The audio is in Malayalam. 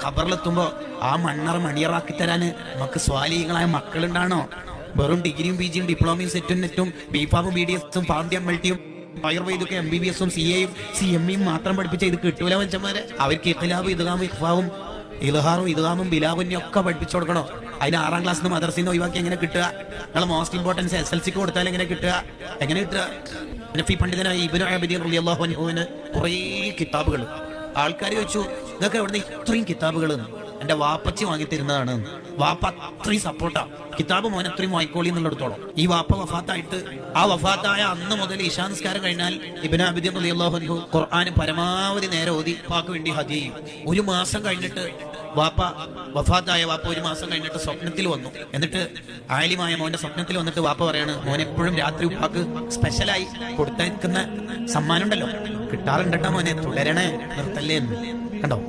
ഖബറിലെത്തുമ്പോ ആ മണ്ണറ മണിയറാക്കി തരാന് നമുക്ക് സ്വാലിഹീങ്ങളായ മക്കളുണ്ടാണോ? വെറും ഡിഗ്രിയും പിജിയും ഡിപ്ലോമയും സെറ്റും നെറ്റും ബിഫാമും BDS പാണ്ഡ്യം മൾട്ടിയും ആയുർവേദിക്കും MBBS CAയും CMEയും മാത്രം പഠിപ്പിച്ച ഇത് കിട്ടൂല മനുഷ്യന്മാരെ. അവർക്ക് ഇഖ്ലാബും ഇദ്ഗാമും ഇഖ്ഫാവും ഇൽഹാറും ഇദ്ഗാമും ബിലാബും ഒക്കെ പഠിപ്പിച്ചു കൊടുക്കണോ? അതിന് 6ാം ക്ലാസ്സിൽ നിന്ന് മദർസിൽ നിന്ന് ഒഴിവാക്കി എങ്ങനെ കിട്ടുക? നിങ്ങൾ മോസ്റ്റ് ഇമ്പോർട്ടൻസ് SLCക്ക് കൊടുത്താൽ എങ്ങനെ കിട്ടുക? എങ്ങനെ കിട്ടുക? ഹനഫി പണ്ഡിതനായ ഇബ്നു അബീദ് റളിയല്ലാഹു അൻഹുവിന് കുറേ കിതാബുകൾ. ആൾക്കാർ ചോദിച്ചു, ഇതൊക്കെ എവിടുന്ന് ഇത്രയും കിതാബുകൾ? എന്റെ വാപ്പച്ചി വാങ്ങി തരുന്നതാണ്. വാപ്പ അത്രയും സപ്പോർട്ടാ, കിതാബ് മോൻ അത്രയും വായിക്കോളി എന്നുള്ളിടത്തോളം. ഈ വാപ്പ വഫാത്തായിട്ട് ആ വഫാത്തായ അന്ന് മുതൽ ഇശാ നിസ്കാരം കഴിഞ്ഞാൽ ഇബ്നു അബീദ് റളിയല്ലാഹു അൻഹു ഖുർആൻ പരമാവധി നേരെ ഓതി വാക്ക് വേണ്ടി ഹദിയ ചെയ്യും. 1 മാസം കഴിഞ്ഞിട്ട് വാപ്പ വഫാത്തായ വാപ്പ 1 മാസം കഴിഞ്ഞിട്ട് സ്വപ്നത്തിൽ വന്നു. എന്നിട്ട് ആലിമായ മോന്റെ സ്വപ്നത്തിൽ വന്നിട്ട് വാപ്പ പറയാണ്, മോൻ എപ്പോഴും രാത്രി ഉപ്പാക്ക് സ്പെഷ്യലായി കൊടുത്തയക്കുന്ന സമ്മാനം ഉണ്ടല്ലോ, കിട്ടാറുണ്ടട്ടോ മോനെ, തുടരണേ, നിർത്തല്ലേ എന്ന്. കണ്ടോ?